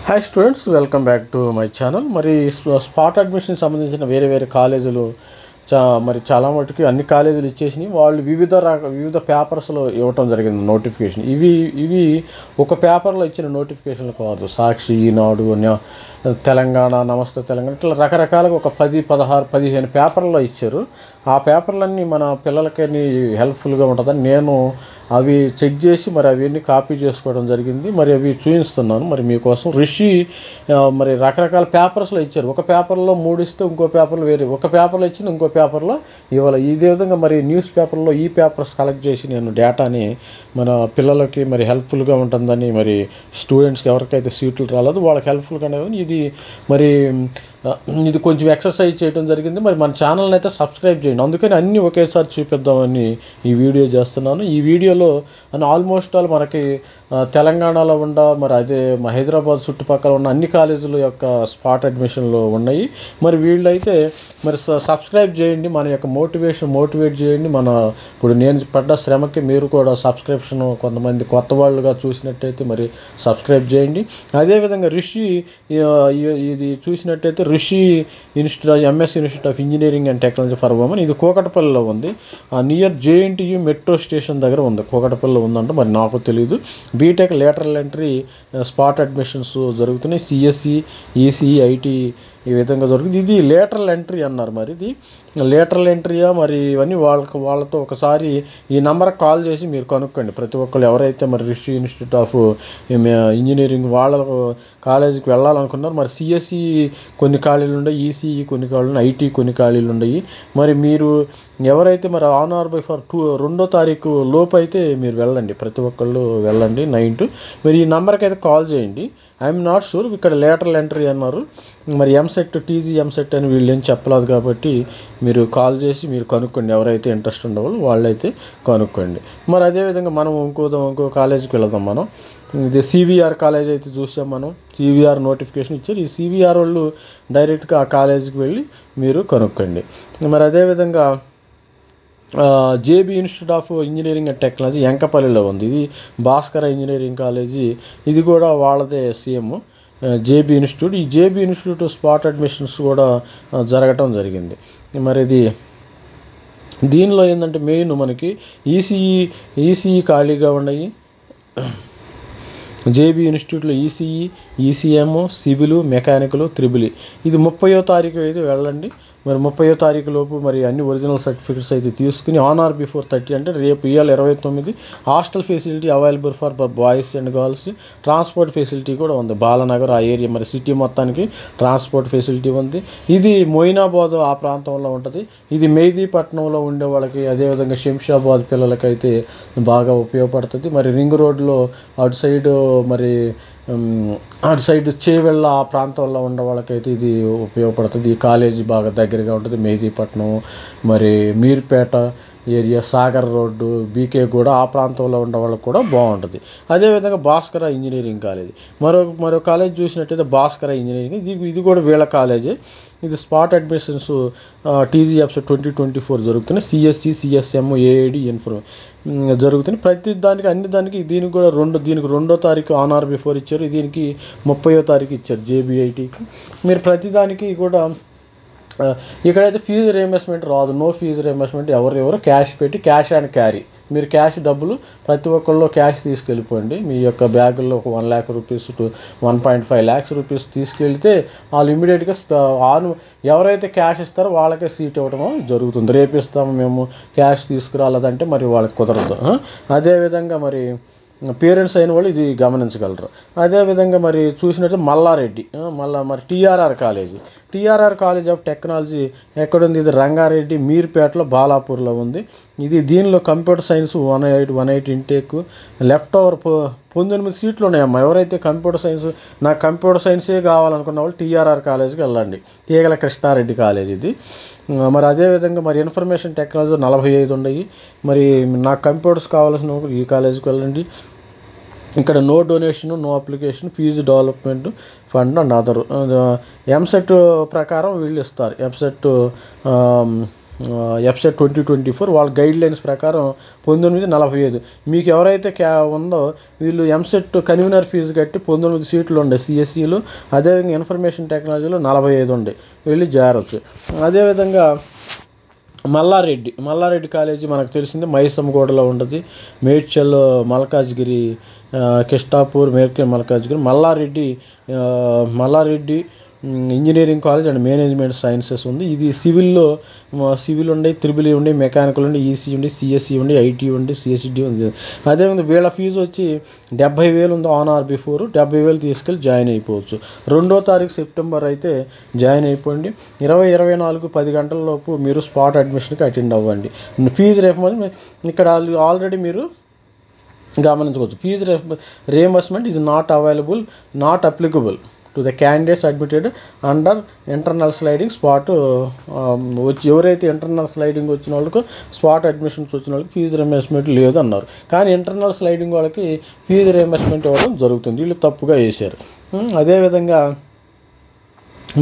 Hi students, welcome back to my channel. మరి spot admission సంబంధించిన వేరే కాలేజీలు మరి చాలా మటుకు అన్ని కాలేజీలు ఇచ్చేసినాయి. వాళ్ళు వివిధ పేపర్స్లో ఇవ్వటం జరిగింది నోటిఫికేషన్. ఇవి ఒక పేపర్లో ఇచ్చిన నోటిఫికేషన్లు కాదు. సాక్షి, ఈనాడు, తెలంగాణ, నమస్తే తెలంగాణ, ఇట్లా రకరకాలుగా ఒక 10, 16, 15 పేపర్లో ఇచ్చారు. ఆ పేపర్లన్నీ మన పిల్లలకి హెల్ప్ఫుల్గా ఉంటుందని నేను అవి చెక్ చేసి మరి అవన్నీ కాపీ చేసుకోవడం జరిగింది. మరి అవి చూపిస్తున్నాను మరి మీకోసం. రిషి మరి రకరకాల పేపర్స్లో ఇచ్చారు. ఒక పేపర్లో 3 ఇస్తే ఇంకో పేపర్లో వేరే, ఒక పేపర్లో ఇచ్చింది ఇంకో పేపర్లో ఇవాళ. ఇదే విధంగా మరి న్యూస్ పేపర్లో ఈ పేపర్స్ కలెక్ట్ చేసి నేను డేటాని మన పిల్లలకి మరి హెల్ప్ఫుల్గా ఉంటుందని, మరి స్టూడెంట్స్కి ఎవరికైతే సీట్లు రాలేదు వాళ్ళకి హెల్ప్ఫుల్గా ఇది కొంచెం ఎక్సర్సైజ్ చేయడం జరిగింది. మరి మన ఛానల్ని అయితే సబ్స్క్రైబ్ చేయండి. అందుకని అన్నీ ఒకేసారి చూపిద్దామని ఈ వీడియో చేస్తున్నాను. ఈ వీడియోలో ఆల్మోస్ట్ ఆల్ మనకి తెలంగాణలో మరి అదే హైదరాబాద్ చుట్టుపక్కల ఉన్న అన్ని కాలేజీల యొక్క స్పాట్ అడ్మిషన్లు ఉన్నాయి. మరి వీళ్ళైతే మరి సబ్స్క్రైబ్ చేయండి. మన యొక్క మోటివేట్ చేయండి. ఇప్పుడు నేను పడ్డ శ్రమకి మీరు కూడా సబ్స్క్రిప్షన్, కొంతమంది కొత్త వాళ్ళుగా చూసినట్టయితే మరి సబ్స్క్రైబ్ చేయండి. అదేవిధంగా రిషి ఇది చూసినట్టయితే Rishi MS institute of engineering and technology for women, ఇది కూకట్పల్లిలో ఉంది. నియర్ JNTU మెట్రో స్టేషన్ దగ్గర ఉంది. కూకట్పల్లిలో ఉందంట, మరి నాకు తెలియదు. BTech lateral entry spot admissions జరుగుతున్నాయి. CSE, ECE, IT ఈ విధంగా జరుగుతుంది. ఇది లేటరల్ ఎంట్రీ అన్నారు. మరి ఇది లేటరల్ ఎంట్రీయా మరి ఇవన్నీ వాళ్ళతో ఒకసారి ఈ నెంబర్కి కాల్ చేసి మీరు కనుక్కోండి. ప్రతి ఒక్కళ్ళు ఎవరైతే మరి రిషి ఇన్స్టిట్యూట్ ఆఫ్ ఇంజనీరింగ్ వాళ్ళ కాలేజీకి వెళ్ళాలనుకున్నారు. మరి CSE కొన్ని ఖాళీలు ఉన్నాయి, ECE కొన్ని ఖాళీలు ఉన్నాయి, IT కొన్ని ఖాళీలు ఉన్నాయి. మరి మీరు ఎవరైతే మరి ఆన్ ఆర్ బై ఫర్ 2వ తారీఖు లోపు అయితే మీరు వెళ్ళండి. ప్రతి ఒక్కళ్ళు వెళ్ళండి 9 to. మరి ఈ నెంబర్కి అయితే కాల్ చేయండి. ఐఎమ్ నాట్ షూర్, ఇక్కడ లేటరల్ ఎంట్రీ అన్నారు. మరి MSET, TG MSET అని వీళ్ళు ఏం చెప్పలేదు కాబట్టి మీరు కాల్ చేసి మీరు కనుక్కోండి. ఎవరైతే ఇంట్రెస్ట్ ఉండవాళ్ళు వాళ్ళైతే కనుక్కోండి. మరి అదేవిధంగా మనం ఇంకో కాలేజీకి వెళదాం. మనం ఇది CVR కాలేజ్ అయితే చూసాం. మనం CVR నోటిఫికేషన్ ఇచ్చారు. ఈ CVR వాళ్ళు డైరెక్ట్గా ఆ కాలేజీకి వెళ్ళి మీరు కనుక్కోండి. మరి అదేవిధంగా JB institute of engineering and technology ఎంకపల్లిలో ఉంది. ఇది భాస్కర ఇంజనీరింగ్ కాలేజీ, ఇది కూడా వాళ్ళదే సేమ్ JB ఇన్స్టిట్యూట్. ఈ JB ఇన్స్టిట్యూట్ స్పాట్ అడ్మిషన్స్ కూడా జరగటం జరిగింది. మరి దీనిలో ఏంటంటే మెయిన్ మనకి ECE ఖాళీగా ఉన్నాయి. JB ఇన్స్టిట్యూట్లో ECE, ECM, civil, mechanical, triple. ఇది 30వ తారీఖు అయితే వెళ్ళండి. మరి 30వ తారీఖు లోపు మరి అన్ని ఒరిజినల్ సర్టిఫికెట్స్ అయితే తీసుకుని ఆన్ ఆర్ బిఫోర్ 30 అంటే రేపు ఇవాళ 29 hostel facility available for boys and girls. Transport facility కూడా ఉంది. బాలనగర్ ఆ ఏరియా మరి సిటీ మొత్తానికి ట్రాన్స్పోర్ట్ ఫెసిలిటీ ఉంది. ఇది మొయినాబాద్ ఆ ప్రాంతంలో ఉంటుంది. ఇది మెహదీపట్నంలో ఉండే వాళ్ళకి, అదేవిధంగా శంషాబాద్ పిల్లలకైతే బాగా ఉపయోగపడుతుంది. మరి రింగ్ రోడ్లో అటు సైడ్ చేవెళ్ళ ఆ ప్రాంతంలో ఉన్న వాళ్ళకైతే ఇది ఉపయోగపడుతుంది. ఈ కాలేజీ బాగా దగ్గరగా ఉంటుంది. మెహదీపట్నం, మరి Meerpet area, Sagar road, BK కూడా ఆ ప్రాంతంలో ఉన్న వాళ్ళకి కూడా బాగుంటుంది. అదేవిధంగా భాస్కర ఇంజనీరింగ్ కాలేజీ, మరో కాలేజ్ చూసినట్టయితే భాస్కర ఇంజనీరింగ్, ఇది కూడా వీళ్ళ కాలేజీ. ఇది స్పాట్ అడ్మిషన్స్ TGFs 2024 జరుగుతున్నాయి. CSE, CSM, AID జరుగుతున్నాయి. ప్రతి దానికి అన్ని దానికి దీనికి కూడా దీనికి 2వ తారీఖు ఆన్ ఆర్ బిఫోర్ ఇచ్చారు. దీనికి 30వ తారీఖు ఇచ్చారు JBITకి. మీరు ప్రతి దానికి కూడా ఇక్కడైతే ఫీజు రియంబర్స్మెంట్ రాదు. No fee reimbursement. ఎవరు క్యాష్ పెట్టి క్యాష్ అండ్ క్యారీ, మీరు క్యాష్ డబ్బులు ప్రతి ఒక్కళ్ళు క్యాష్ తీసుకెళ్ళిపోండి. మీ యొక్క బ్యాగుల్లో ఒక 1 lakh rupees to 1.5 lakhs rupees తీసుకెళ్తే వాళ్ళు ఇమీడియట్గా ఎవరైతే క్యాష్ ఇస్తారో వాళ్ళకే సీట్ ఇవ్వడం జరుగుతుంది. రేపు ఇస్తాము మేము క్యాష్ తీసుకురాలేదంటే మరి వాళ్ళకి కుదరదు. అదేవిధంగా మరి పేరెంట్స్ అయిన వాళ్ళు ఇది గమనించగలరు. అదేవిధంగా మరి చూసినట్టు మల్లారెడ్డి మరి TRR కాలేజ్ ఆఫ్ టెక్నాలజీ ఎక్కడుంది? ఇది రంగారెడ్డి మీర్పేటలో బాలాపూర్లో ఉంది. దీనిలో computer science 180 intake, left over 19 సీట్లు ఉన్నాయమ్మా. ఎవరైతే నాకు కంప్యూటర్ సైన్సే కావాలనుకున్న వాళ్ళు TRR కాలేజీకి వెళ్ళండి. తీగల కృష్ణారెడ్డి కాలేజ్ ఇది. మరి అదేవిధంగా మరి ఇన్ఫర్మేషన్ టెక్నాలజీ 45 ఉన్నాయి. మరి నాకు కంప్యూటర్స్ కావాల్సిన ఈ కాలేజీకి వెళ్ళండి. ఇక్కడ no donation, no application, fee development fund and other. MSET ప్రకారం వీళ్ళు ఇస్తారు. MSET ఎఫ్సెట్ 2024 వాళ్ళ గైడ్ లైన్స్ ప్రకారం 1945. మీకు ఎవరైతే ఉందో వీళ్ళు ఎంసెట్ కన్వీనర్ ఫీజు కట్టి 19 సీట్లు ఉండే సిఎస్ఈలు, అదేవిధంగా ఇన్ఫర్మేషన్ టెక్నాలజీలో 45 ఉండే, వెళ్ళి చేరవచ్చు. అదేవిధంగా మల్లారెడ్డి కాలేజీ మనకు తెలిసింది మైసమ్మగూడలో ఉంటుంది. Medchal, Malkajgiri, Kishtapur, Medchal, Malkajgiri. Malla Reddy engineering college and management sciences ఉంది. ఇది సివిల్ ఉండే, త్రిబుల్ ఉండే, మెకానికల్ ఉండే, ఈసీ ఉండే, సిఎస్ఈ ఉండే, ఐటీ ఉండే, సిఎస్డి ఉంది. అదేవిధంగా వీళ్ళ ఫీజు వచ్చి 70,000 ఉంది. ఆన్ ఆర్ బిఫోర్ 70,000 తీసుకెళ్ళి జాయిన్ అయిపోవచ్చు. 2వ తారీఖు సెప్టెంబర్ అయితే జాయిన్ అయిపోండి. 20-24 10 గంటల లోపు మీరు స్పాట్ అడ్మిషన్కి అటెండ్ అవ్వండి. ఫీజు ఇక్కడ ఆల్రెడీ మీరు గమనించవచ్చు. Fee reimbursement is not applicable to the candidates admitted under internal sliding spot. ఎవరైతే ఇంటర్నల్ స్లైడింగ్ వచ్చిన వాళ్ళకు, స్పాట్ అడ్మిషన్స్ వచ్చిన వాళ్ళకి ఫీజు రియంబర్స్మెంట్ లేదు అన్నారు. కానీ ఇంటర్నల్ స్లైడింగ్ వాళ్ళకి ఫీజు రియంబర్స్మెంట్ ఇవ్వడం జరుగుతుంది. వీళ్ళు తప్పుగా వేశారు. అదేవిధంగా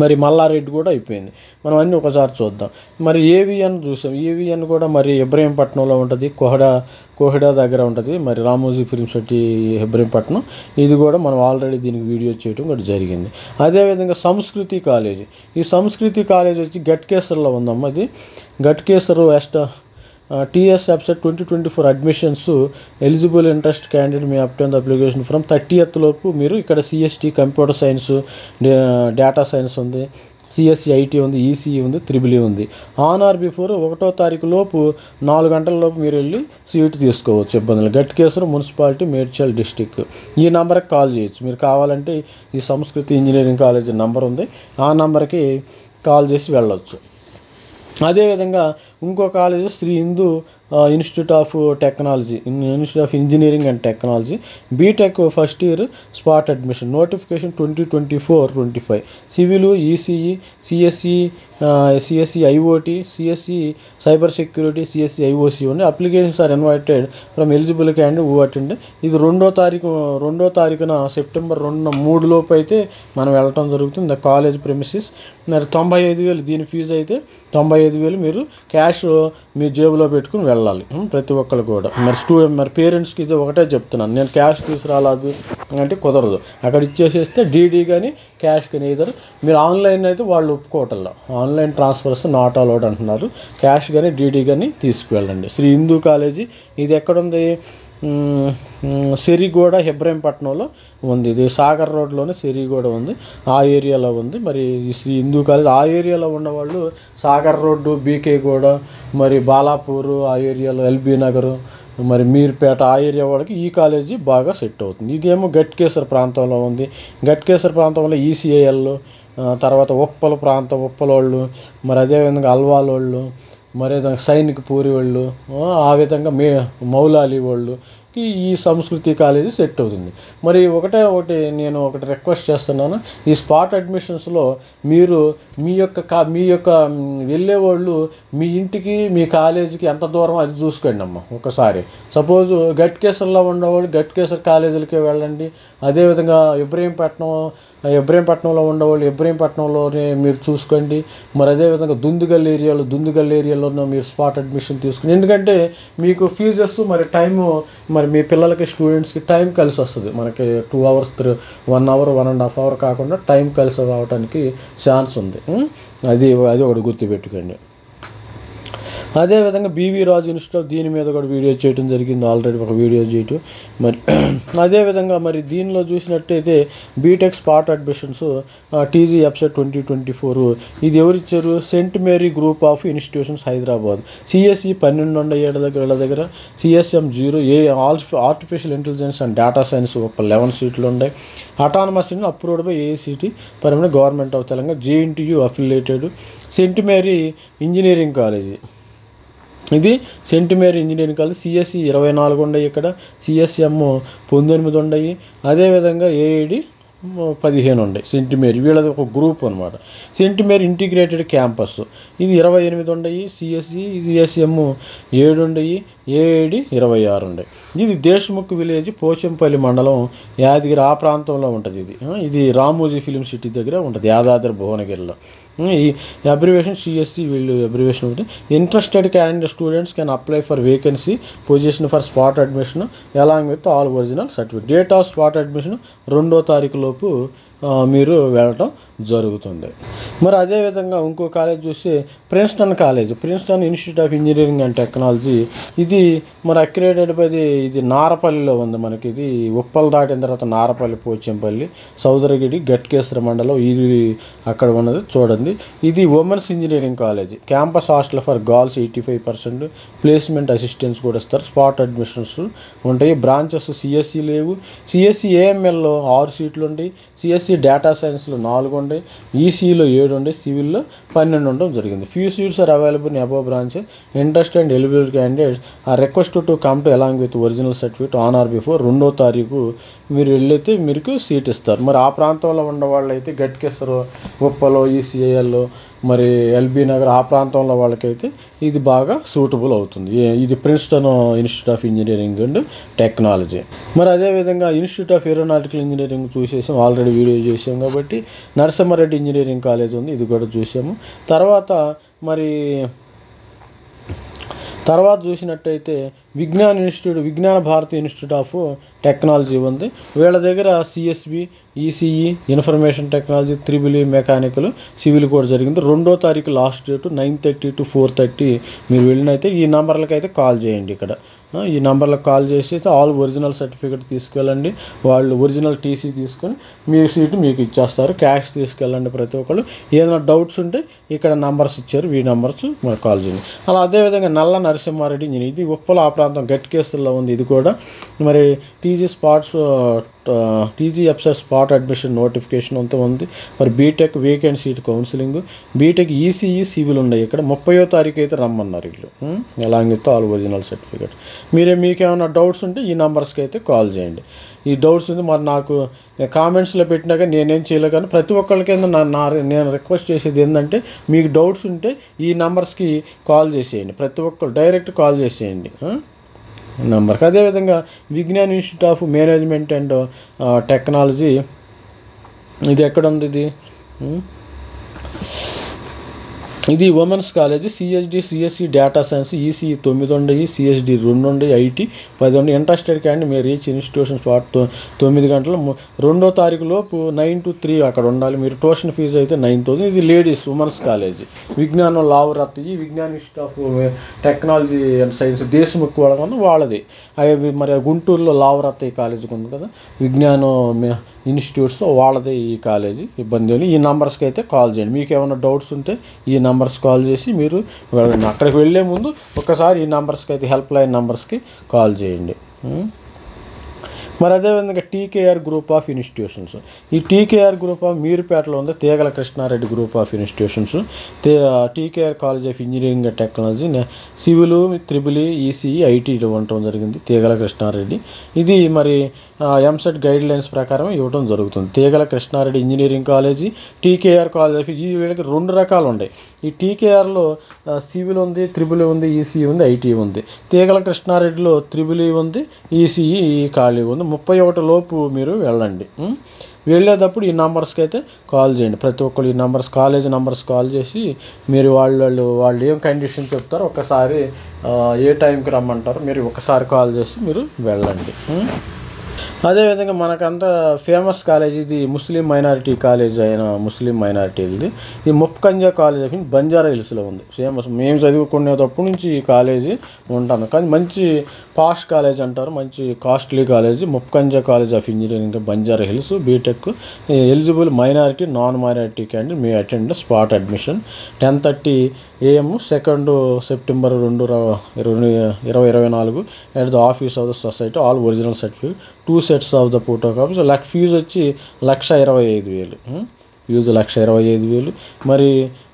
మరి మల్లారెడ్డి కూడా అయిపోయింది. మనం అన్నీ ఒకసారి చూద్దాం. మరి ఏవిఎన్ చూసాం. ఏవిఎన్ కూడా మరి ఇబ్రహీంపట్నంలో ఉంటుంది, కోహిడా దగ్గర ఉంటుంది. మరి రామోజీ ఫిల్మ్ సిటీ ఇబ్రహీంపట్నం. ఇది కూడా మనం ఆల్రెడీ దీనికి వీడియో చేయడం కూడా జరిగింది. అదేవిధంగా సంస్కృతి కాలేజీ. ఈ సంస్కృతి కాలేజ్ వచ్చి గట్కేసర్లో ఉందమ్మా. అది Ghatkesar TS EAPCET 2024 admissions eligible interest candidate మీ obtain the application from 30th లోపు మీరు ఇక్కడ CST, computer science, data science ఉంది, సిఎస్సి, ఐటీ ఉంది, ఈసీఈ ఉంది, త్రిబుల్ ఉంది. ఆన్ ఆర్ బిఫోర్ 1వ తారీఖు లోపు 4 గంటల లోపు మీరు వెళ్ళి సీటు తీసుకోవచ్చు. ఇబ్బందులు. Ghatkesar municipality, Medchal district. ఈ నెంబర్కి కాల్ చేయొచ్చు. మీరు కావాలంటే ఈ సంస్కృతి ఇంజనీరింగ్ కాలేజ్ నెంబర్ ఉంది, ఆ నెంబర్కి కాల్ చేసి వెళ్ళవచ్చు. అదేవిధంగా ఇంకో college Shri Hindu institute of engineering and technology, BTech first year spot admission. Notification 2024-25. Civil, ECE, CSC IOT, CSC cyber security, CSC IOC ఉంది. Applications are invited from eligible candidate who attend. ఇది 2వ తారీఖున సెప్టెంబర్ 3 లోపు అయితే మనం వెళ్ళటం జరుగుతుంది. The college premises. మరి 95,000 దీని ఫీజు అయితే 95,000 మీరు క్యాష్ మీ జేబులో పెట్టుకుని వెళ్ళాలి ప్రతి ఒక్కరు కూడా. మరి పేరెంట్స్కి ఇది ఒకటే చెప్తున్నాను, నేను క్యాష్ తీసుకురాలేదు అంటే కుదరదు. అక్కడ ఇచ్చేసేస్తే డీడీ కానీ క్యాష్ కానీ ఇద్దరు. మీరు ఆన్లైన్ అయితే వాళ్ళు ఒప్పుకోవటంలో, ఆన్లైన్ ట్రాన్స్ఫర్స్ నాట్ అలౌడ్ అంటున్నారు. క్యాష్ కానీ డీడీ కానీ తీసుకువెళ్ళండి. శ్రీ హిందూ కాలేజీ ఇది ఎక్కడుంది? సిరిగూడ, ఇబ్రహీంపట్నంలో ఉంది. ఇది సాగర్ రోడ్లోనే సిరిగూడ ఉంది, ఆ ఏరియాలో ఉంది. మరి ఈ శ్రీ హిందూ కాలేజ్ ఆ ఏరియాలో ఉన్నవాళ్ళు సాగర్ రోడ్డు, బీకేగూడ, మరి బాలాపూరు ఆ ఏరియాలో, ఎల్బీ నగర్, మరి మీర్పేట ఆ ఏరియా వాళ్ళకి ఈ కాలేజీ బాగా సెట్ అవుతుంది. ఇదేమో గట్కేసర్ ప్రాంతంలో ఉంది. గట్కేసర్ ప్రాంతంలో ఈసీఐఎల్, తర్వాత ఉప్పలోళ్ళు, మరి అదేవిధంగా అల్వాలోళ్ళు, మరి సైనిక్ పూరి వాళ్ళు, ఆ విధంగా మౌలాలి వాళ్ళు ఈ సంస్కృతి కాలేజీ సెట్ అవుతుంది. మరి ఒకటి నేను రిక్వెస్ట్ చేస్తున్నాను. ఈ స్పాట్ అడ్మిషన్స్లో మీరు మీ యొక్క వెళ్ళేవాళ్ళు మీ ఇంటికి మీ కాలేజీకి ఎంత దూరం అది చూసుకోండి అమ్మ. ఒకసారి సపోజ్ గట్కేసర్లో ఉండేవాళ్ళు గట్కేసర్ కాలేజీలకే వెళ్ళండి. అదేవిధంగా ఇబ్రహీంపట్నంలో ఉండేవాళ్ళు ఇబ్రహీంపట్నంలోనే మీరు చూసుకోండి. మరి అదేవిధంగా దుందుగల్ ఏరియాలో మీరు స్పాట్ అడ్మిషన్ తీసుకుని, ఎందుకంటే మీకు ఫీజెస్ మరి టైము మరి మీ పిల్లలకి స్టూడెంట్స్కి టైం కలిసి వస్తుంది. మనకి 2 hours 1 hour 1.5 hour కాకుండా టైం కలిసి రావడానికి ఛాన్స్ ఉంది. అది ఒకటి గుర్తుపెట్టుకోండి. అదేవిధంగా బీవీ రాజు ఇన్స్టిట్యూట్ దీని మీద కూడా వీడియో చేయడం జరిగింది, ఆల్రెడీ ఒక వీడియో చేయటం. మరి అదేవిధంగా మరి దీనిలో చూసినట్టయితే BTech spot admissions TG EAPCET 2024 ఇది ఎవరిచ్చారు? Saint Mary group of institutions Hyderabad. CSE 12 ఉన్నాయి వీళ్ళ దగ్గర. CSM 0 artificial intelligence and data science ఒక 11 సీట్లు ఉన్నాయి. Autonomous approved by AICTE permanent government of Telangana. JNTU affiliated. Saint Mary engineering college ఇది Saint Mary engineering college. CSC 24 ఉన్నాయి ఇక్కడ, సిఎస్ఎం 19 ఉన్నాయి. అదేవిధంగా ఏఐడి 15 ఉన్నాయి. సెయింట్ మేరీ వీళ్ళది ఒక గ్రూప్ అనమాట. సెయింట్ మేరీ ఇంటిగ్రేటెడ్ క్యాంపస్ ఇది 28 ఉన్నాయి. సిఎస్సి సిఎస్ఎం 7 ఉన్నాయి. ఏఐడి 26 ఉన్నాయి. ఇది దేశ్ముఖ్ విలేజ్ పోచంపల్లి మండలం యాదగిరి ఆ ప్రాంతంలో ఉంటుంది. ఇది రామోజీ ఫిలిం సిటీ దగ్గర ఉంటుంది, యాదాద్రి భువనగిరిలో. ఈ అబ్రివేషన్ సిఎస్సి వీళ్ళు అబ్రివేషన్ ఒకటి. Interested students can apply for vacancy position for spot admission along with all original certificate. Date of spot admission 2వ తారీఖు లోపు మీరు వెళ్ళటం జరుగుతుంది. మరి అదేవిధంగా ఇంకో కాలేజ్ చూస్తే Princeton college, Princeton institute of engineering and technology. ఇది మరి అక్రిడేటెడ్ బై ఇది నారపల్లిలో ఉంది. మనకి ఇది ఉప్పల్ దాటిన తర్వాత నారపల్లి, పోచంపల్లి, సౌదరగిరి, గట్కేశ్వర మండలం ఇది అక్కడ ఉన్నది చూడండి. ఇది women's engineering college. Campus hostel for girls 85%. Placement assistance కూడా ఇస్తారు. స్పాట్ అడ్మిషన్స్ ఉంటాయి. బ్రాంచెస్ సిఎస్సి లేవు. సిఎస్సి ఏఎంఎల్లో 6 సీట్లు ఉంటాయి. సిఎస్సి డేటా సైన్స్లో 4 ఉంటాయి. ఈసీలో 7 ఉంటాయి. సివిల్లో 12 ఉండడం జరిగింది. Few seats are available in above branch. Interest and eligible candidates are request to come to along with original certificate on or before 2వ తారీఖు మీరు వెళ్ళైతే మీకు సీట్ ఇస్తారు. మరి ఆ ప్రాంతంలో ఉన్న వాళ్ళు అయితే గట్కేశ్వర, ఉప్పలో, ఈసీఐఎల్లో, మరి ఎల్బీ నగర్ ఆ ప్రాంతంలో వాళ్ళకైతే ఇది బాగా సూటబుల్ అవుతుంది. ఇది Princeton institute of engineering and technology. మరి అదేవిధంగా ఇన్స్టిట్యూట్ ఆఫ్ ఏరోనాటికల్ ఇంజనీరింగ్ చూసేసాం, ఆల్రెడీ వీడియో చేసాం కాబట్టి. నరసింహారెడ్డి ఇంజనీరింగ్ కాలేజ్ ఉంది, ఇది కూడా చూసాము. తర్వాత చూసినట్టయితే విజ్ఞాన భారతి ఇన్స్టిట్యూట్ ఆఫ్ టెక్నాలజీ ఉంది. వీళ్ళ దగ్గర CSB, ECE, information technology, triple mechanical, civil కూడా జరిగింది. 2వ తారీఖు లాస్ట్ డేటు 9:30 to 4:30 మీరు వెళ్ళినైతే ఈ నెంబర్లకి అయితే కాల్ చేయండి. ఇక్కడ ఈ నెంబర్లకు కాల్ చేసి ఆల్ ఒరిజినల్ సర్టిఫికేట్ తీసుకెళ్ళండి. వాళ్ళు ఒరిజినల్ టీసీ తీసుకొని మీ సీటు మీకు ఇచ్చేస్తారు. క్యాష్ తీసుకెళ్ళండి ప్రతి ఒక్కళ్ళు. ఏదైనా డౌట్స్ ఉంటే ఇక్కడ నెంబర్స్ ఇచ్చారు, ఈ నెంబర్స్ మరి కాల్ చేయండి. అలా అదేవిధంగా నల్ల నరసింహారెడ్డి ఇంజనీరింగ్, ఇది ఉప్పల ఆ ప్రాంతం గట్కేశ్వరలో ఉంది. ఇది కూడా మరి టీజీఎఫ్ఎస్ స్పాట్ అడ్మిషన్ నోటిఫికేషన్ అంతా ఉంది. మరి BTech vacant seat counselling, BTech ECE, civil ఉన్నాయి. ఇక్కడ 30వ తారీఖు అయితే రమ్మన్నారు వీళ్ళు, along with all original certificate. మీకేమైనా డౌట్స్ ఉంటే ఈ నెంబర్స్కి అయితే కాల్ చేయండి. ఈ డౌట్స్ ఉంది మరి నాకు కామెంట్స్లో పెట్టినాక నేనేం చేయలేదు, కానీ ప్రతి ఒక్కరికి నేను రిక్వెస్ట్ చేసేది ఏంటంటే మీకు డౌట్స్ ఉంటే ఈ నెంబర్స్కి కాల్ చేసేయండి. ప్రతి ఒక్కరు డైరెక్ట్ కాల్ చేసేయండి నెంబర్కి. అదేవిధంగా Vignan institute of management and technology, ఇది ఎక్కడ ఉంది? ఇది women's college. CSD, CSC, data science, ECE 9 ఉన్నాయి. సిఎస్డి 2 ఉన్నాయి. ఐటీ 10 ఉన్నాయి. ఇంట్రెస్టెడ్ క్యాండి మీరు రీచ్ ఇన్స్టిట్యూషన్ స్పాట్ 9 గంటలు 2వ తారీఖు లోపు 9 to 3 అక్కడ ఉండాలి. మీరు ట్యూషన్ ఫీజు అయితే 9,000. ఇది లేడీస్ ఉమెన్స్ కాలేజ్. విజ్ఞానం లావరత్, ఈ Vignan institute of technology and science Deshmukh వాళ్ళది. అవి మరి గుంటూరులో లావరత్ కాలేజీ ఉంది కదా, విజ్ఞానం ఇన్స్టిట్యూట్స్ వాళ్ళది ఈ కాలేజీ. ఇబ్బంది లేదు. ఈ నెంబర్స్కి అయితే కాల్ చేయండి. మీకు ఏమైనా డౌట్స్ ఉంటే ఈ నెంబర్స్ కాల్ చేసి మీరు వెళ్ళండి. అక్కడికి వెళ్ళే ముందు ఒకసారి ఈ నెంబర్స్కి అయితే హెల్ప్ లైన్ నెంబర్స్కి కాల్ చేయండి. మరి అదేవిధంగా టీకేఆర్ గ్రూప్ ఆఫ్ ఇన్స్టిట్యూషన్స్, ఈ టీకేఆర్ గ్రూప్ ఆఫ్ మీరుపేటలో ఉంది. Teegala Krishna Reddy group of institutions. TKR college of engineering and technology, civil, triple, ECE, IT ఉండటం జరిగింది. తీగల కృష్ణారెడ్డి ఇది మరి ఎంసెట్ గైడ్ లైన్స్ ప్రకారం ఇవ్వడం జరుగుతుంది. Teegala Krishna Reddy engineering college, TKR college of ఈ వీళ్ళకి 2 రకాలు ఉన్నాయి. ఈ టీకేఆర్లో సివిల్ ఉంది, త్రిబుల్ ఉంది, ఈసీఈ ఉంది, ఐటీ ఉంది. తీగల కృష్ణారెడ్డిలో త్రిబుల్ ఉంది, ఈసీఈ ఖాళీ ఉంది. 31 లోపు మీరు వెళ్ళండి. వెళ్ళేటప్పుడు ఈ నెంబర్స్కి అయితే కాల్ చేయండి. ప్రతి ఒక్కరు ఈ నెంబర్స్, కాలేజ్ నెంబర్స్ కాల్ చేసి మీరు వాళ్ళు ఏం కండిషన్ చెప్తారో ఒకసారి ఏ టైంకి రమ్మంటారో మీరు ఒకసారి కాల్ చేసి మీరు వెళ్ళండి. అదేవిధంగా మనకంతా ఫేమస్ కాలేజ్ ఇది ముస్లిం మైనారిటీ కాలేజ్ అయిన ముస్లిం మైనారిటీది. ఇది ముప్కంజా కాలేజ్ ఆఫ్ బంజారా హిల్స్లో ఉంది. ఫేమస్. మేము చదువుకునేటప్పటి నుంచి ఈ కాలేజీ ఉంటాను, కానీ మంచి పాష్ కాలేజ్ అంటారు, మంచి costly college. Mufakham Jah college of engineering Banjara Hills. BTech eligible minority, non minority candidate may attend spot admission 10:30 AM 2 September 2024 at the office of the society. All original certificate, 2 sets of the photocopies. Fees వచ్చి 1,25,000. Fee 1,25,000. మరి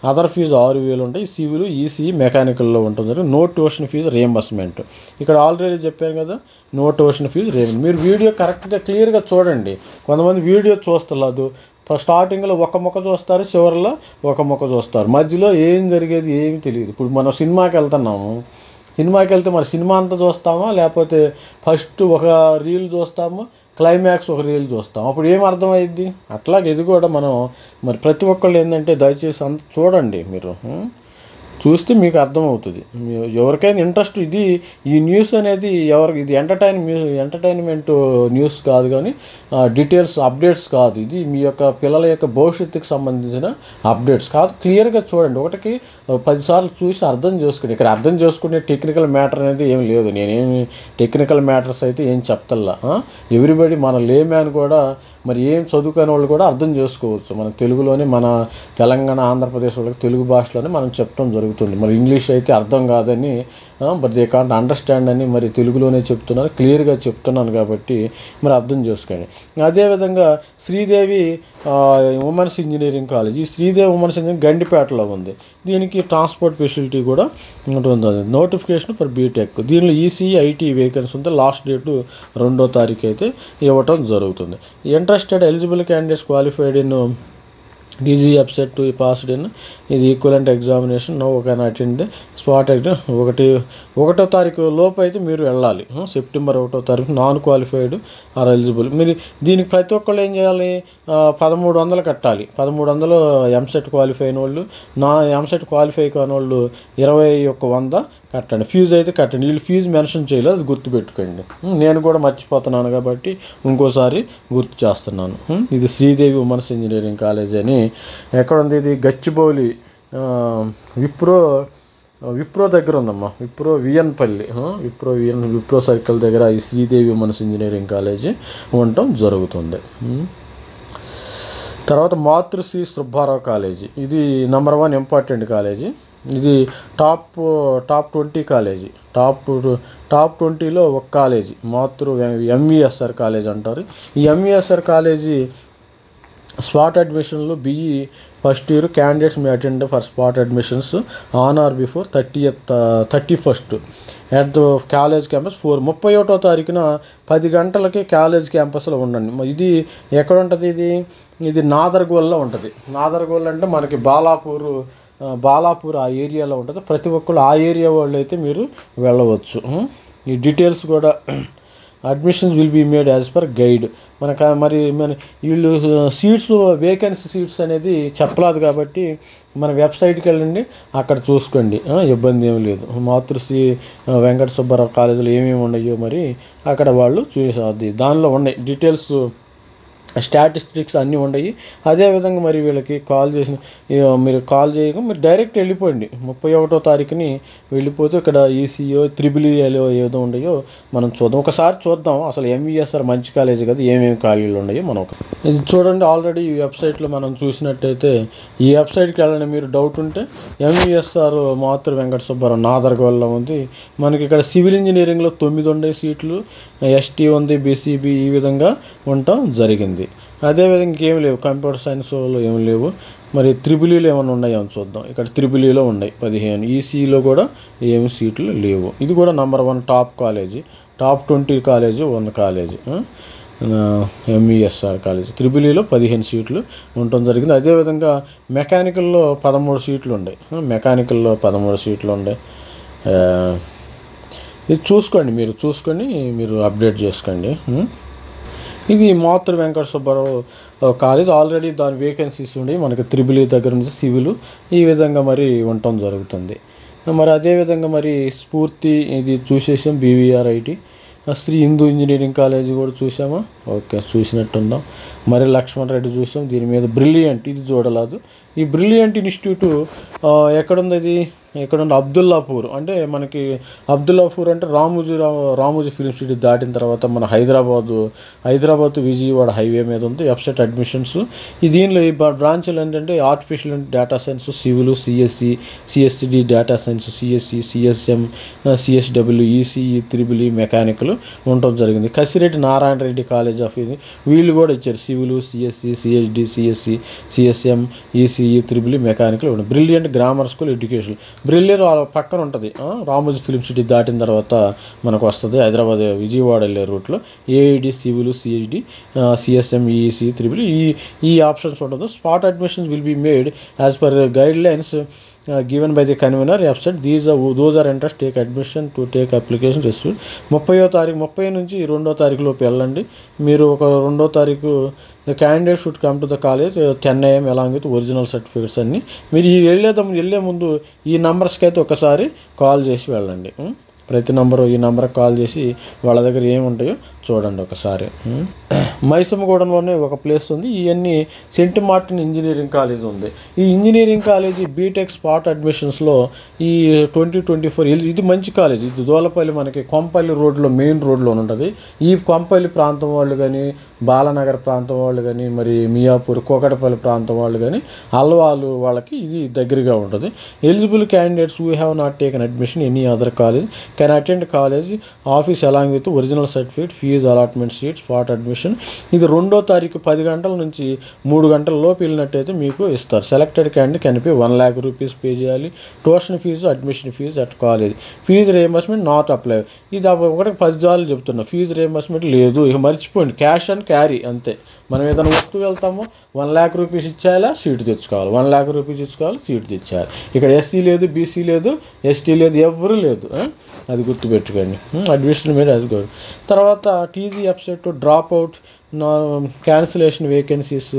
other fee 6,000 ఉంటాయి. Civil, ECE, మెకానికల్లో ఉంటుంది. No tuition fees reimbursement. ఇక్కడ already చెప్పాను కదా, no tuition fees reimbursement. మీరు video కరెక్ట్గా క్లియర్గా చూడండి. కొంతమంది వీడియో చూస్తలేదు, స్టార్టింగ్లో ఒక ముక్క చూస్తారు, చివరిలో ఒక ముక్క చూస్తారు, మధ్యలో ఏం జరిగేది ఏమి తెలియదు. ఇప్పుడు మనం సినిమాకి వెళ్తున్నాము, సినిమాకి వెళ్తే మరి సినిమా అంతా చూస్తామా, లేకపోతే ఫస్ట్ ఒక రీల్ చూస్తాము, క్లైమాక్స్ ఒక రీల్ చూస్తాం, అప్పుడు ఏం అర్థమైద్ది? అట్లాగే ఇది కూడా మనం మరి ప్రతి ఒక్కళ్ళు ఏంటంటే దయచేసి అంత చూడండి. మీరు చూస్తే మీకు అర్థమవుతుంది. ఎవరికైనా ఇంట్రెస్ట్, ఈ న్యూస్ అనేది ఎవరికి ఇది ఎంటర్టైన్మెంట్ న్యూస్ కాదు, కానీ డీటెయిల్స్ అప్డేట్స్ కాదు. ఇది మీ యొక్క పిల్లల యొక్క భవిష్యత్తుకు సంబంధించిన అప్డేట్స్ కాదు. క్లియర్గా చూడండి, ఒకటికి 10 సార్లు చూసి అర్థం చేసుకోండి. ఇక్కడ అర్థం చేసుకునే టెక్నికల్ మ్యాటర్ అనేది ఏం లేదు. నేనేమి టెక్నికల్ మ్యాటర్స్ అయితే ఏం చెప్తల్లా. ఎవ్రీబడి మన లేమ్యాన్ కూడా మరి ఏం చదువుకునే వాళ్ళు కూడా అర్థం చేసుకోవచ్చు. మన తెలుగులోనే, మన తెలంగాణ, ఆంధ్రప్రదేశ్ వాళ్ళకి తెలుగు భాషలోనే మనం చెప్పడం జరుగుతుంది. మరి ఇంగ్లీష్ అయితే అర్థం కాదని, బట్ దే కాంట్ అండర్స్టాండ్ అని మరి తెలుగులోనే చెప్తున్నారు. క్లియర్గా చెప్తున్నాను కాబట్టి మరి అర్థం చేసుకోండి. అదేవిధంగా శ్రీదేవి ఉమెన్స్ ఇంజనీరింగ్ కాలేజ్, ఈ శ్రీదేవి ఉమెన్స్ ఇంజనీరింగ్ గండిపేటలో ఉంది. దీనికి ట్రాన్స్పోర్ట్ ఫెసిలిటీ కూడా ఉంటుంది. Notification for BTech. దీనిలో ఈసీఈ, ఐటీ వేకెన్సీ ఉంది. లాస్ట్ డేటు 2వ తారీఖు అయితే ఇవ్వటం జరుగుతుంది. Interested eligible candidates qualified in TG EAPCET to passed in ఇది equivalent examination no can attend spot exam. 1వ తారీఖు లోపు అయితే మీరు వెళ్ళాలి. సెప్టెంబర్ 1వ తారీఖు నాన్ క్వాలిఫైడ్ ఆర్ ఎలిజిబుల్. మీరు దీనికి ప్రతి ఒక్కళ్ళు ఏం చేయాలి? 1,300 కట్టాలి. 1,300 ఎంసెట్ క్వాలిఫై అయిన వాళ్ళు, ఎంసెట్ క్వాలిఫై కాని వాళ్ళు 21,100 కట్టండి. ఫీజు అయితే కట్టండి. వీళ్ళు ఫీజు మెన్షన్ చేయలేదు, అది గుర్తుపెట్టుకోండి. నేను కూడా మర్చిపోతున్నాను కాబట్టి ఇంకోసారి గుర్తు చేస్తున్నాను. ఇది శ్రీదేవి ఉమెన్స్ ఇంజనీరింగ్ కాలేజ్ అని ఎక్కడ ఉంది? ఇది గచ్చిబౌలి విప్రో దగ్గర ఉందమ్మా. విఎన్పల్లి, విప్రో సర్కిల్ దగ్గర ఈ శ్రీదేవి ఉమెన్స్ ఇంజనీరింగ్ కాలేజీ ఉండటం జరుగుతుంది. తర్వాత మాతృశ్రీ సుబ్బారావు కాలేజీ, ఇది నెంబర్ 1 ఇంపార్టెంట్ కాలేజీ. ఇది టాప్ 20 కాలేజీ. టాప్ 20లో ఒక కాలేజీ ఎంవిఎస్ఆర్ కాలేజ్ అంటారు. ఈ ఎంవిఎస్ఆర్ కాలేజీ స్పాట్ అడ్మిషన్లు BE first year candidates may attend for spot admissions on or before 31st at the college campus 31వ తారీఖున 10 గంటలకి కాలేజ్ క్యాంపస్లో ఉండండి. ఇది ఎక్కడ ఉంటుంది? ఇది నాదర్గోల్లో ఉంటుంది. నాదర్గోల్ అంటే మనకి బాలాపూర్ ఆ ఏరియాలో ఉంటుంది. ప్రతి ఒక్కళ్ళు ఆ ఏరియా వాళ్ళు అయితే మీరు వెళ్ళవచ్చు. ఈ డీటెయిల్స్ కూడా admissions will be made as per guide. మరి వీళ్ళు సీట్స్, వేకెన్సీ సీట్స్ అనేది చెప్పలేదు కాబట్టి మన వెబ్సైట్కి వెళ్ళండి, అక్కడ చూసుకోండి, ఇబ్బంది ఏమి లేదు. మాతృశ్రీ వెంకట సుబ్బారావు కాలేజీలో ఏమేమి ఉన్నాయో మరి అక్కడ వాళ్ళు చూసేది, దానిలో ఉన్నాయి డీటెయిల్స్, స్టాటిస్టిక్స్ అన్నీ ఉన్నాయి. అదేవిధంగా మరి వీళ్ళకి మీరు కాల్ చేయక మీరు డైరెక్ట్ వెళ్ళిపోండి. 31వ తారీఖుని వెళ్ళిపోతే ఇక్కడ ఈసీఓ, EEEలో ఏదో ఉన్నాయో మనం ఒకసారి చూద్దాం. అసలు ఎంవిఎస్ఆర్ మంచి కాలేజీ కదా, ఏమేమి ఖాళీలు ఉన్నాయో మనం ఇది చూడండి. ఆల్రెడీ ఈ వెబ్సైట్లో మనం చూసినట్టయితే ఈ వెబ్సైట్కి వెళ్ళండి. మీరు డౌట్ ఉంటే ఎంవిఎస్ఆర్ మాతృ వెంకట సుబ్బారావు నాదర్గోల్లో ఉంది. మనకి ఇక్కడ సివిల్ ఇంజనీరింగ్లో 9 ఉన్నాయి సీట్లు, ST ఉంది, BCB ఈ విధంగా ఉండటం జరిగింది. అదేవిధంగా ఇంకేం లేవు. కంప్యూటర్ సైన్స్లో ఏమి లేవు. మరి EEEలో ఏమైనా ఉన్నాయో చూద్దాం. ఇక్కడ EEEలో ఉన్నాయి 15. ఈసీలో కూడా ఏమి సీట్లు లేవు. ఇది కూడా number 1 top college, top 20 college ఉన్న కాలేజీ ఎంఈఎస్ఆర్ కాలేజీ. EEEలో 15 సీట్లు ఉండటం జరిగింది. అదేవిధంగా మెకానికల్లో 13 సీట్లు ఉన్నాయి. ఇది చూసుకోండి, మీరు అప్డేట్ చేసుకోండి. ఇది మాతృ వెంకట సుబ్బారావు కాలేజ్. ఆల్రెడీ దాని వేకెన్సీస్ ఉండి మనకి EEE దగ్గర నుంచి సివిల్ ఈ విధంగా మరి ఉండటం జరుగుతుంది. మరి అదేవిధంగా మరి స్ఫూర్తి ఇది చూసేసాం. BVRIT Sri Hindu engineering college కూడా చూసామా? ఓకే, చూసినట్టుందాం. మరి లక్ష్మణ్ రెడ్డి చూసాం. దీని మీద బ్రిలియంట్ ఇది చూడలేదు. ఈ బ్రిలియంట్ ఇన్స్టిట్యూట్ ఎక్కడుంది? అది ఇక్కడ ఉన్న అబ్దుల్లాపూర్ అంటే మనకి అబ్దుల్లాపూర్ అంటే రామోజీ ఫిలిం సిటీ దాటిన తర్వాత మన హైదరాబాద్ విజయవాడ హైవే మీద ఉంది వెబ్సైట్ అడ్మిషన్స్. దీనిలో ఈ బ్రాంచ్లు ఏంటంటే artificial data science, civil, CSC, CSCD, data science, CSC, CSM, CSW, ECE, triple E, mechanical ఉండటం జరిగింది. కసిరెడ్డి నారాయణ రెడ్డి కాలేజ్ ఆఫ్ ఇది వీళ్ళు కూడా ఇచ్చారు civil, CSC, CSD, CSC, CSM, ECE, triple E, mechanical ఉంది. Brilliant grammar school education brilliant పక్కన ఉంటుంది. Ramoji film city దాటిన తర్వాత మనకు వస్తుంది హైదరాబాద్ విజయవాడ వెళ్ళే రూట్లో. AID, civil, CHD, CSM, EEC, triple E options ఉండదు. Spot admissions will be made as per guidelines given by the convener website. Those are interest take admission to take application received. 30 నుంచి 2వ తారీఖు లోపు వెళ్ళండి. మీరు ఒక 2వ తారీఖు the candidate should come to the college 10 AM along with original certificates అన్ని. మీరు వెళ్ళే ముందు ఈ నంబర్స్కి అయితే ఒకసారి కాల్ చేసి వెళ్ళండి. ప్రతి నంబరు ఈ నెంబర్కి కాల్ చేసి వాళ్ళ దగ్గర ఏముంటాయో చూడండి ఒకసారి. మైసమ్మగూడెంలోనే ఒక ప్లేస్ ఉంది. ఇవన్నీ సెంట్ మార్టిన్ ఇంజనీరింగ్ కాలేజ్ ఉంది. ఈ ఇంజనీరింగ్ కాలేజీ బీటెక్ స్పాట్ అడ్మిషన్స్లో ఈ 2024 ఇది మంచి కాలేజ్. ఇది దోలపల్లి మనకి కొంపల్లి రోడ్లో మెయిన్ రోడ్లో ఉంటుంది. ఈ కొంపల్లి ప్రాంతం వాళ్ళు కానీ, బాలనగర్ ప్రాంతం వాళ్ళు కానీ, మరి మియాపూర్, కోకటపల్లి ప్రాంతం వాళ్ళు కానీ, అల్వాలు వాళ్ళకి ఇది దగ్గరగా ఉంటుంది. Eligible candidates who have not taken admission any other college can attend college office along with original certificate, fees, allotment sheet, spot admission. ఇది 2వ తారీఖు 10 గంటల నుంచి 3 గంటల లోపు వెళ్ళినట్టయితే మీకు ఇస్తారు. Selected candidate can pay 1 lakh rupees pay చేయాలి. Tuition fee, admission fee at college. Fee reimbursement not apply. ఇది ఒకటి 10 సార్లు చెప్తున్నా. ఫీజు రియంబర్స్మెంట్ లేదు, ఇక మర్చిపోండి. క్యాష్ అండ్ క్యారీ అంతే. మనం ఏదైనా వస్తువు వెళ్తామో 1 lakh rupees ఇచ్చేయాలా, సీటు తెచ్చుకోవాలి. 1 lakh rupees ఇచ్చుకోవాలి, సీటు తెచ్చేయాలి. ఇక్కడ ఎస్సీ లేదు, బీసీ లేదు, ఎస్టీ లేదు, ఎవరు లేదు. అది గుర్తుపెట్టుకోండి. అడ్మిషన్ మీద అది కూడా. తర్వాత TG website drop out cancellation vacancies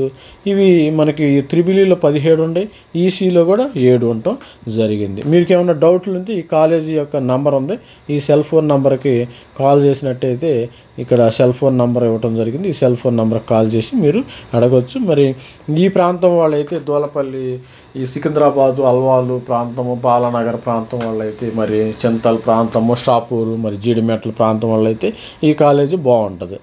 ఇవి మనకి త్రిబులీలో 17 ఉన్నాయి, ఈసీలో కూడా 7 ఉండటం జరిగింది. మీకు ఏమైనా డౌట్లు ఉంటే ఈ కాలేజీ యొక్క నంబర్ ఉంది, ఈ సెల్ ఫోన్ నెంబర్కి కాల్ చేసినట్టయితే ఇక్కడ సెల్ ఫోన్ నెంబర్ ఇవ్వడం జరిగింది. ఈ సెల్ ఫోన్ నెంబర్కి కాల్ చేసి మీరు అడగవచ్చు. మరి ఈ ప్రాంతం వాళ్ళైతే దోలపల్లి, ఈ సికింద్రాబాదు, అల్వాలు ప్రాంతము, బాలనగర్ ప్రాంతం వాళ్ళైతే, మరి చింతల్ ప్రాంతము, షాపూరు, మరి జీడిమెట్ల ప్రాంతం వాళ్ళైతే ఈ కాలేజీ బాగుంటుంది.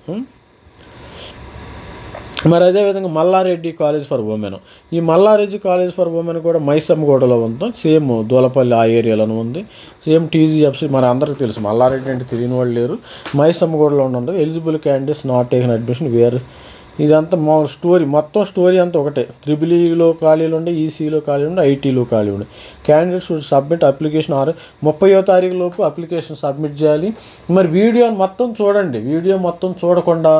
మరి అదేవిధంగా మల్లారెడ్డి కాలేజ్ ఫర్ ఉమెన్. ఈ మల్లారెడ్డి కాలేజ్ ఫర్ ఉమెన్ కూడా మైసమ్మగూడలో ఉంది. సేమ్ దోలపల్లి ఆ ఏరియాలోనే ఉంది. సేమ్ టీజీఎఫ్సీ మరి అందరికీ తెలుసు. మల్లారెడ్డి అంటే తెలియని వాళ్ళు లేరు. మైసమ్మగూడలో ఉంటుంది. Eligible candidates not taken admission where. ఇదంతా మా స్టోరీ, మొత్తం స్టోరీ అంతా ఒకటే. త్రిబులీలో ఖాళీలు ఉండే, ఈసీలో ఖాళీలు ఉండే, ఐటీలో ఖాళీ ఉండే. క్యాండిడేట్స్ షుడ్ సబ్మిట్ అప్లికేషన్ 30వ తారీఖు లోపు అప్లికేషన్ సబ్మిట్ చేయాలి. మరి వీడియోని మొత్తం చూడండి. వీడియో మొత్తం చూడకుండా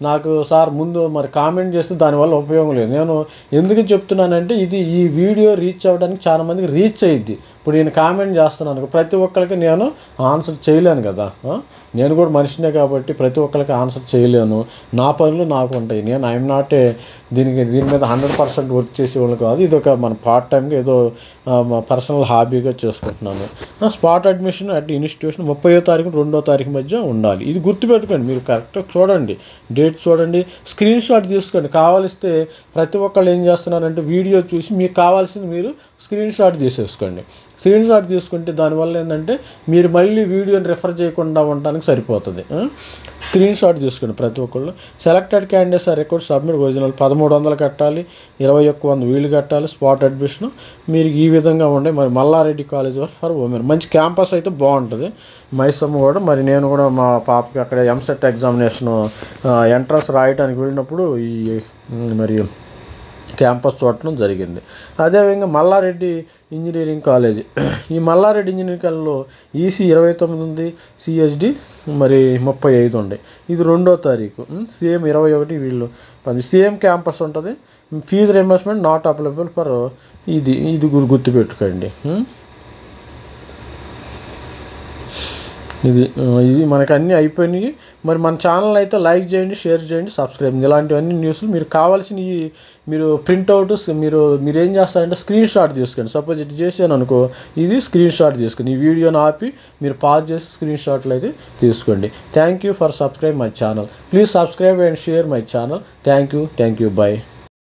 నాకు సార్ ముందు మరి కామెంట్ చేస్తే దానివల్ల ఉపయోగం లేదు. నేను ఎందుకు చెప్తున్నానంటే ఈ వీడియో రీచ్ అవ్వడానికి చాలా మందికి రీచ్ అయ్యిద్ది. ఇప్పుడు నేను కామెంట్ చేస్తున్నాను, ప్రతి ఒక్కరికి నేను ఆన్సర్ చేయలేను కదా. నేను కూడా మనిషినే కాబట్టి ప్రతి ఒక్కరికి ఆన్సర్ చేయలేను. నా పనులు నాకు ఉంటాయి. నేను ఐఎమ్ నాట్ దీని మీద 100% వర్క్ చేసేవాళ్ళు కాదు. ఇది ఒక మన పార్ట్ టైంగా ఏదో పర్సనల్ హాబీగా చేసుకుంటున్నాను. స్పాట్ అడ్మిషన్ అట్ ఇన్స్టిట్యూషన్ 30వ తారీఖు 2వ తారీఖు మధ్య ఉండాలి. ఇది గుర్తుపెట్టుకోండి. మీరు కరెక్ట్గా చూడండి, డేట్ చూడండి, స్క్రీన్ షాట్ తీసుకోండి. కావాలిస్తే ప్రతి ఒక్కళ్ళు ఏం చేస్తున్నారంటే వీడియో చూసి మీకు కావాల్సింది మీరు స్క్రీన్ షాట్ తీసేసుకోండి. స్క్రీన్ షాట్ తీసుకుంటే దానివల్ల ఏంటంటే మీరు మళ్ళీ వీడియోని రెఫర్ చేయకుండా ఉండడానికి సరిపోతుంది. స్క్రీన్ షాట్ తీసుకోండి ప్రతి ఒక్కళ్ళు. Selected candidates are record submit original 1300 కట్టాలి, 2100 వీళ్ళు కట్టాలి. స్పాట్ అడ్మిషన్ మీరు ఈ విధంగా ఉండే. మరి మల్లారెడ్డి కాలేజ్ ఫర్ ఉమెన్ మంచి క్యాంపస్ అయితే బాగుంటుంది. మైసమ్మ కూడా మరి నేను కూడా మా పాపకి అక్కడ ఎంసెట్ ఎగ్జామినేషన్ ఎంట్రన్స్ రాయడానికి వెళ్ళినప్పుడు ఈ మరి క్యాంపస్ చూడటం జరిగింది. అదేవిధంగా మల్లారెడ్డి ఇంజనీరింగ్ కాలేజ్. ఈ మల్లారెడ్డి ఇంజనీరింగ్ కాలేజ్లో ఈసీ 29 ఉంది, సిహెచ్డి మరి 35 ఉంది. ఇది 2వ తారీఖు. సేమ్ 21 వీళ్ళు సేమ్ క్యాంపస్ ఉంటుంది. Fees reimbursement not applicable for ఇది గుర్తుపెట్టుకోండి. ఇది మనకు అన్నీ అయిపోయినాయి. మరి మన ఛానల్ అయితే లైక్ చేయండి, షేర్ చేయండి, సబ్స్క్రైబ్. ఇలాంటివన్నీ న్యూస్లు మీరు కావాల్సినవి మీరు ప్రింట్అవుట్ మీరు ఏం చేస్తారంటే స్క్రీన్ షాట్ తీసుకోండి. సపోజ్ ఇటు చేసాను అనుకో, ఇది స్క్రీన్ షాట్ తీసుకొని ఈ వీడియోని ఆపి మీరు పాజ్ చేసి స్క్రీన్ షాట్లు అయితే తీసుకోండి. Thank you for subscribe my channel. Please subscribe and share my channel. Thank you. By.